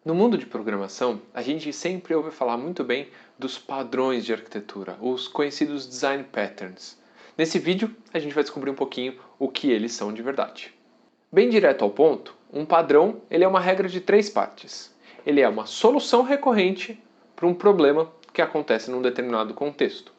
No mundo de programação, a gente sempre ouve falar muito bem dos padrões de arquitetura, os conhecidos design patterns. Nesse vídeo, a gente vai descobrir um pouquinho o que eles são de verdade. Bem direto ao ponto, um padrão ele é uma regra de 3 partes. Ele é uma solução recorrente para um problema que acontece num determinado contexto.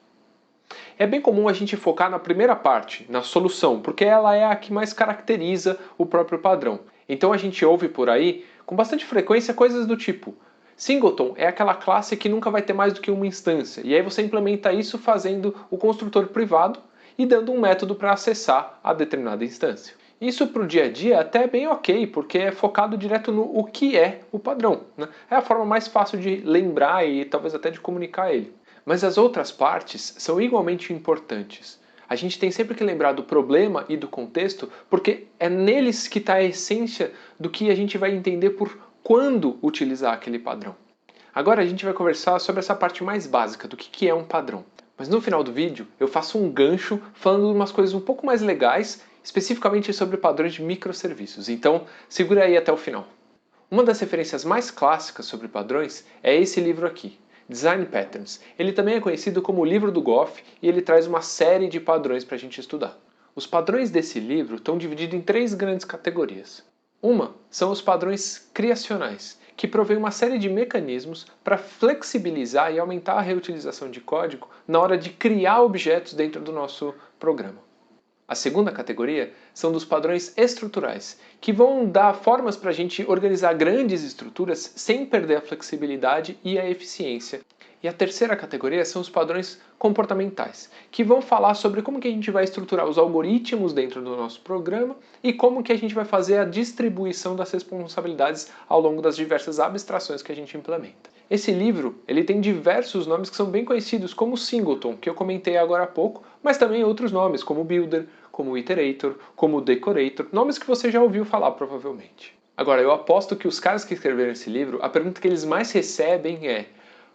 É bem comum a gente focar na primeira parte, na solução, porque ela é a que mais caracteriza o próprio padrão. Então a gente ouve por aí, com bastante frequência, coisas do tipo: singleton é aquela classe que nunca vai ter mais do que uma instância, e aí você implementa isso fazendo o construtor privado e dando um método para acessar a determinada instância. Isso para o dia a dia é até bem ok, porque é focado direto no o que é o padrão, né? É a forma mais fácil de lembrar e talvez até de comunicar ele. Mas as outras partes são igualmente importantes. A gente tem sempre que lembrar do problema e do contexto, porque é neles que está a essência do que a gente vai entender por quando utilizar aquele padrão. Agora a gente vai conversar sobre essa parte mais básica do que é um padrão. Mas no final do vídeo eu faço um gancho falando de umas coisas um pouco mais legais, especificamente sobre padrões de microserviços. Então segura aí até o final. Uma das referências mais clássicas sobre padrões é esse livro aqui, Design Patterns. Ele também é conhecido como o livro do Goff e ele traz uma série de padrões para a gente estudar. Os padrões desse livro estão divididos em 3 grandes categorias. Uma são os padrões criacionais, que provêm uma série de mecanismos para flexibilizar e aumentar a reutilização de código na hora de criar objetos dentro do nosso programa. A segunda categoria são dos padrões estruturais, que vão dar formas para a gente organizar grandes estruturas sem perder a flexibilidade e a eficiência. E a terceira categoria são os padrões comportamentais, que vão falar sobre como que a gente vai estruturar os algoritmos dentro do nosso programa e como que a gente vai fazer a distribuição das responsabilidades ao longo das diversas abstrações que a gente implementa. Esse livro ele tem diversos nomes que são bem conhecidos, como o Singleton, que eu comentei agora há pouco, mas também outros nomes, como Builder, como Iterator, como Decorator, nomes que você já ouviu falar provavelmente. Agora, eu aposto que os caras que escreveram esse livro, a pergunta que eles mais recebem é: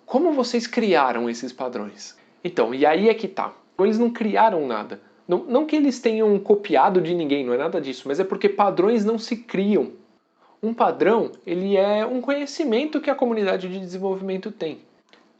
como vocês criaram esses padrões? Então, e aí é que tá. Eles não criaram nada. Não que eles tenham copiado de ninguém, não é nada disso, mas é porque padrões não se criam. Um padrão, ele é um conhecimento que a comunidade de desenvolvimento tem.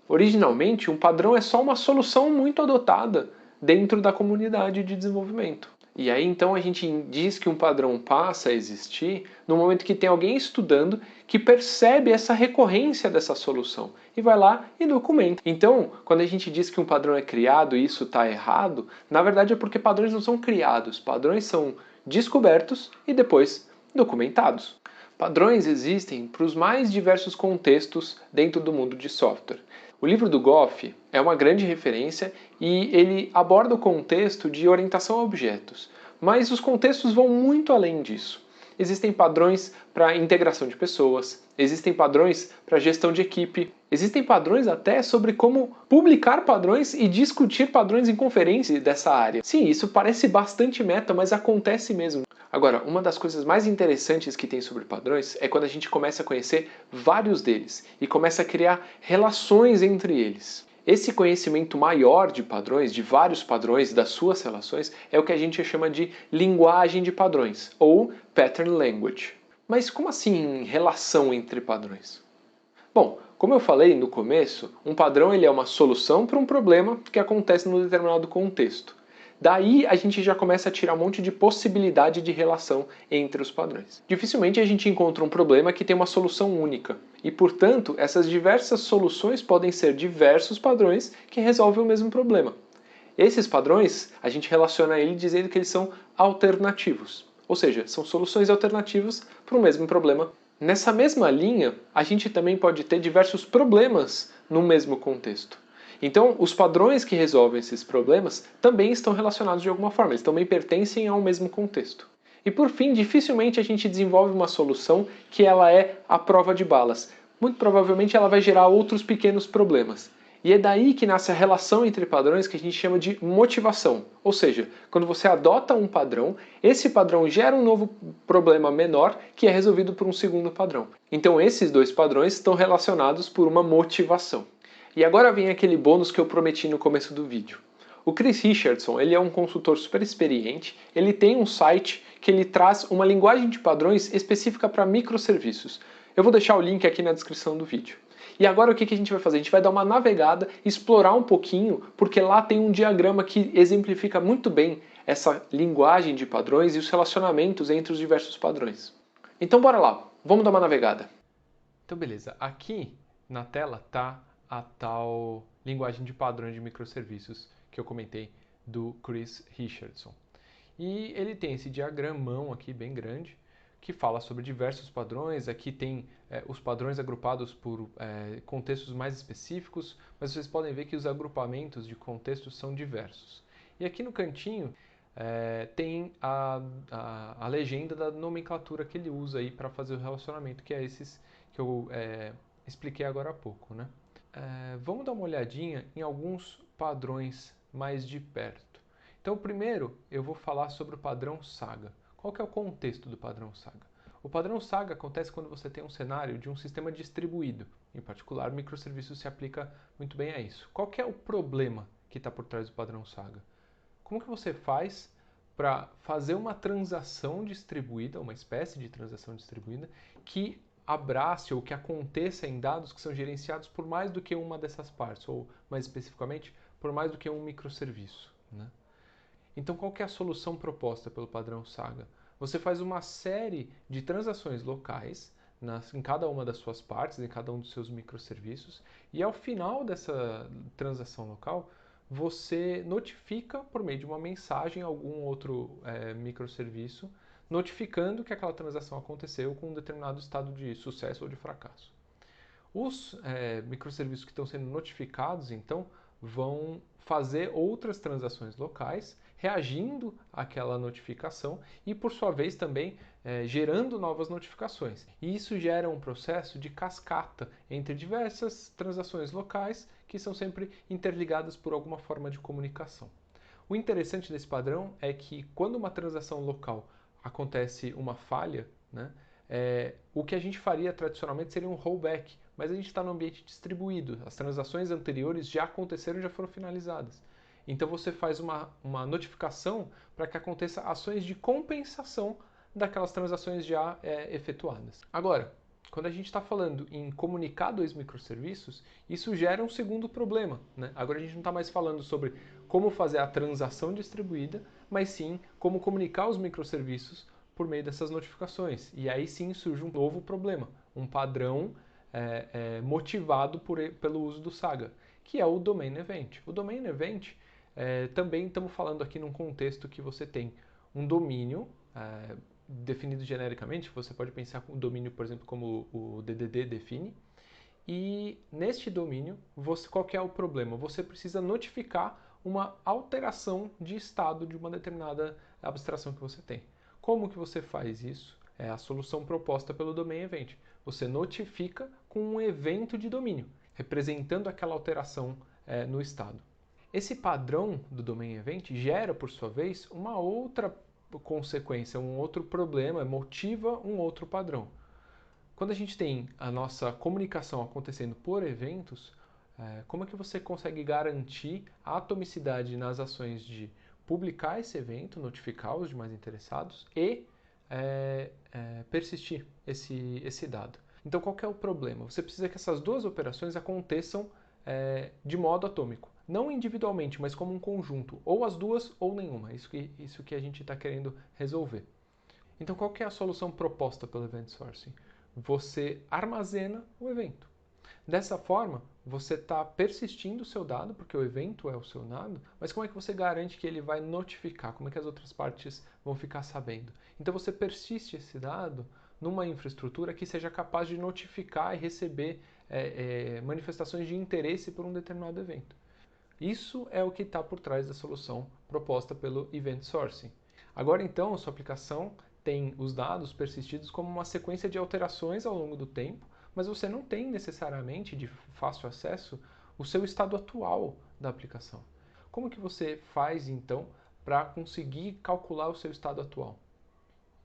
Originalmente, um padrão é só uma solução muito adotada dentro da comunidade de desenvolvimento. E aí então a gente diz que um padrão passa a existir no momento que tem alguém estudando que percebe essa recorrência dessa solução e vai lá e documenta. Então, quando a gente diz que um padrão é criado e isso está errado, na verdade é porque padrões não são criados, padrões são descobertos e depois documentados. Padrões existem para os mais diversos contextos dentro do mundo de software. O livro do Goff é uma grande referência e ele aborda o contexto de orientação a objetos, mas os contextos vão muito além disso. Existem padrões para integração de pessoas, existem padrões para gestão de equipe, existem padrões até sobre como publicar padrões e discutir padrões em conferências dessa área. Sim, isso parece bastante meta, mas acontece mesmo. Agora, uma das coisas mais interessantes que tem sobre padrões é quando a gente começa a conhecer vários deles e começa a criar relações entre eles. Esse conhecimento maior de padrões, de vários padrões, das suas relações, é o que a gente chama de linguagem de padrões, ou pattern language. Mas como assim relação entre padrões? Bom, como eu falei no começo, um padrão ele é uma solução para um problema que acontece num determinado contexto. Daí a gente já começa a tirar um monte de possibilidade de relação entre os padrões. Dificilmente a gente encontra um problema que tem uma solução única. E, portanto, essas diversas soluções podem ser diversos padrões que resolvem o mesmo problema. Esses padrões, a gente relaciona a ele dizendo que eles são alternativos. Ou seja, são soluções alternativas para o mesmo problema. Nessa mesma linha, a gente também pode ter diversos problemas no mesmo contexto. Então, os padrões que resolvem esses problemas também estão relacionados de alguma forma, eles também pertencem ao mesmo contexto. E por fim, dificilmente a gente desenvolve uma solução que ela é a prova de balas. Muito provavelmente ela vai gerar outros pequenos problemas. E é daí que nasce a relação entre padrões que a gente chama de motivação. Ou seja, quando você adota um padrão, esse padrão gera um novo problema menor que é resolvido por um segundo padrão. Então esses dois padrões estão relacionados por uma motivação. E agora vem aquele bônus que eu prometi no começo do vídeo. O Chris Richardson, ele é um consultor super experiente, ele tem um site que ele traz uma linguagem de padrões específica para microserviços. Eu vou deixar o link aqui na descrição do vídeo. E agora o que a gente vai fazer? A gente vai dar uma navegada, explorar um pouquinho, porque lá tem um diagrama que exemplifica muito bem essa linguagem de padrões e os relacionamentos entre os diversos padrões. Então bora lá, vamos dar uma navegada. Então beleza, aqui na tela está a tal linguagem de padrões de microserviços que eu comentei do Chris Richardson. E ele tem esse diagramão aqui bem grande, que fala sobre diversos padrões. Aqui tem os padrões agrupados por contextos mais específicos, mas vocês podem ver que os agrupamentos de contextos são diversos. E aqui no cantinho tem a legenda da nomenclatura que ele usa aí para fazer o relacionamento, que é esses que eu expliquei agora há pouco, né? Vamos dar uma olhadinha em alguns padrões mais de perto. Então, primeiro eu vou falar sobre o padrão Saga. Qual que é o contexto do padrão Saga? O padrão Saga acontece quando você tem um cenário de um sistema distribuído. Em particular, o microserviço se aplica muito bem a isso. Qual que é o problema que está por trás do padrão Saga? Como que você faz para fazer uma transação distribuída, uma espécie de transação distribuída, que abrace ou que aconteça em dados que são gerenciados por mais do que uma dessas partes, ou mais especificamente, por mais do que um microserviço, né? Então, qual que é a solução proposta pelo padrão Saga? Você faz uma série de transações locais em cada uma das suas partes, em cada um dos seus microserviços, e ao final dessa transação local, você notifica por meio de uma mensagem algum outro microserviço, notificando que aquela transação aconteceu com um determinado estado de sucesso ou de fracasso. Os microserviços que estão sendo notificados, então, vão fazer outras transações locais, reagindo àquela notificação e, por sua vez, também gerando novas notificações. E isso gera um processo de cascata entre diversas transações locais que são sempre interligadas por alguma forma de comunicação. O interessante desse padrão é que quando uma transação local acontece uma falha, né, o que a gente faria tradicionalmente seria um rollback, mas a gente está no ambiente distribuído. As transações anteriores já aconteceram e já foram finalizadas. Então você faz uma notificação para que aconteça ações de compensação daquelas transações já efetuadas. Agora, quando a gente está falando em comunicar dois microserviços, isso gera um segundo problema, né? Agora a gente não está mais falando sobre como fazer a transação distribuída, mas sim como comunicar os microserviços por meio dessas notificações. E aí sim surge um novo problema, um padrão motivado pelo uso do Saga, que é o Domain Event. O Domain Event, também estamos falando aqui num contexto que você tem um domínio definido genericamente, você pode pensar o domínio, por exemplo, como o DDD define, e neste domínio, qual que é o problema? Você precisa notificar uma alteração de estado de uma determinada abstração que você tem. Como que você faz isso? É a solução proposta pelo Domain Event. Você notifica com um evento de domínio, representando aquela alteração no estado. Esse padrão do Domain Event gera, por sua vez, uma outra consequência, um outro problema, motiva um outro padrão. Quando a gente tem a nossa comunicação acontecendo por eventos, como é que você consegue garantir a atomicidade nas ações de publicar esse evento, notificar os demais interessados e persistir esse dado? Então, qual que é o problema? Você precisa que essas duas operações aconteçam de modo atômico. Não individualmente, mas como um conjunto. Ou as duas ou nenhuma. Isso que a gente está querendo resolver. Então, qual que é a solução proposta pelo Event Sourcing? Você armazena o evento. Dessa forma, você está persistindo o seu dado, porque o evento é o seu dado, mas como é que você garante que ele vai notificar? Como é que as outras partes vão ficar sabendo? Então você persiste esse dado numa infraestrutura que seja capaz de notificar e receber manifestações de interesse por um determinado evento. Isso é o que está por trás da solução proposta pelo Event Sourcing. Agora então, a sua aplicação tem os dados persistidos como uma sequência de alterações ao longo do tempo, mas você não tem necessariamente de fácil acesso o seu estado atual da aplicação. Como que você faz então para conseguir calcular o seu estado atual?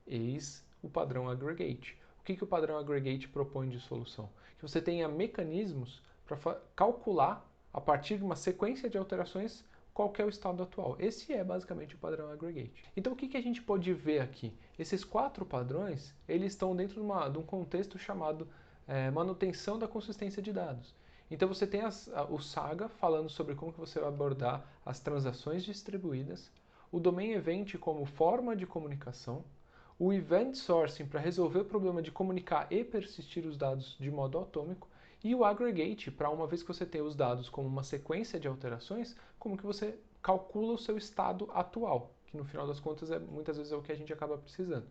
Eis o padrão aggregate. O que o padrão aggregate propõe de solução? Que você tenha mecanismos para calcular, a partir de uma sequência de alterações, qual que é o estado atual. Esse é basicamente o padrão aggregate. Então o que a gente pode ver aqui? Esses 4 padrões, eles estão dentro de um contexto chamado manutenção da consistência de dados. Então você tem o Saga falando sobre como que você vai abordar as transações distribuídas, o Domain Event como forma de comunicação, o Event Sourcing para resolver o problema de comunicar e persistir os dados de modo atômico, e o Aggregate para, uma vez que você tem os dados como uma sequência de alterações, como que você calcula o seu estado atual, que no final das contas muitas vezes é o que a gente acaba precisando.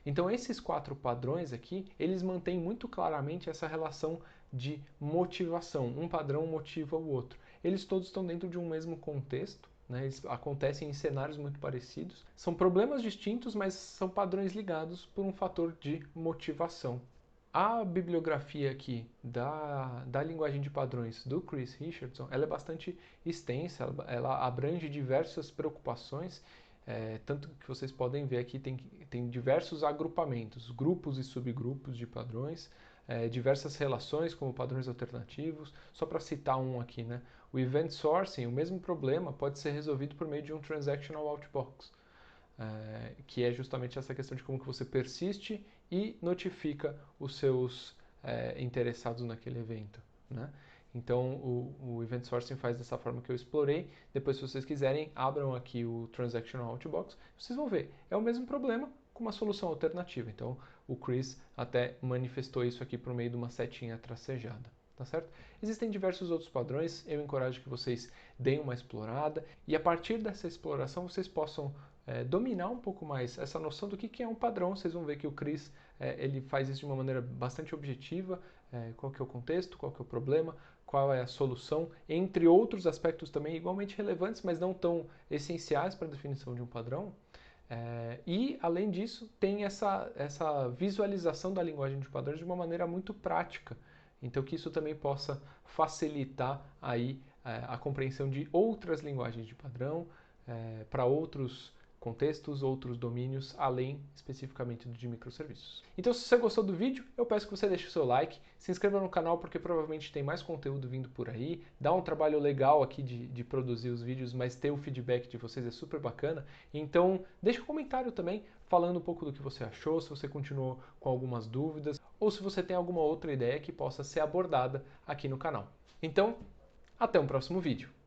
Então esses 4 padrões aqui, eles mantêm muito claramente essa relação de motivação. Um padrão motiva o outro. Eles todos estão dentro de um mesmo contexto, né? Eles acontecem em cenários muito parecidos. São problemas distintos, mas são padrões ligados por um fator de motivação. A bibliografia aqui da linguagem de padrões do Chris Richardson, ela é bastante extensa, ela abrange diversas preocupações, tanto que vocês podem ver aqui tem diversos agrupamentos, grupos e subgrupos de padrões, diversas relações como padrões alternativos. Só para citar um aqui, né? O Event Sourcing, o mesmo problema pode ser resolvido por meio de um Transactional Outbox. Que é justamente essa questão de como que você persiste e notifica os seus interessados naquele evento, né? Então o Event Sourcing faz dessa forma que eu explorei. Depois, se vocês quiserem, abram aqui o Transactional Outbox. Vocês vão ver, é o mesmo problema com uma solução alternativa. Então o Chris até manifestou isso aqui por meio de uma setinha tracejada. Tá certo? Existem diversos outros padrões, eu encorajo que vocês deem uma explorada e a partir dessa exploração vocês possam dominar um pouco mais essa noção do que é um padrão. Vocês vão ver que o Chris ele faz isso de uma maneira bastante objetiva, qual que é o contexto, qual que é o problema, qual é a solução, entre outros aspectos também igualmente relevantes, mas não tão essenciais para a definição de um padrão. E, além disso, tem essa visualização da linguagem de padrões de uma maneira muito prática. Então, que isso também possa facilitar aí a compreensão de outras linguagens de padrão para outros contextos, outros domínios, além especificamente do de microserviços. Então, se você gostou do vídeo, eu peço que você deixe o seu like, se inscreva no canal porque provavelmente tem mais conteúdo vindo por aí, dá um trabalho legal aqui de produzir os vídeos, mas ter o feedback de vocês é super bacana. Então, deixe um comentário também falando um pouco do que você achou, se você continuou com algumas dúvidas, ou se você tem alguma outra ideia que possa ser abordada aqui no canal. Então, até um próximo vídeo.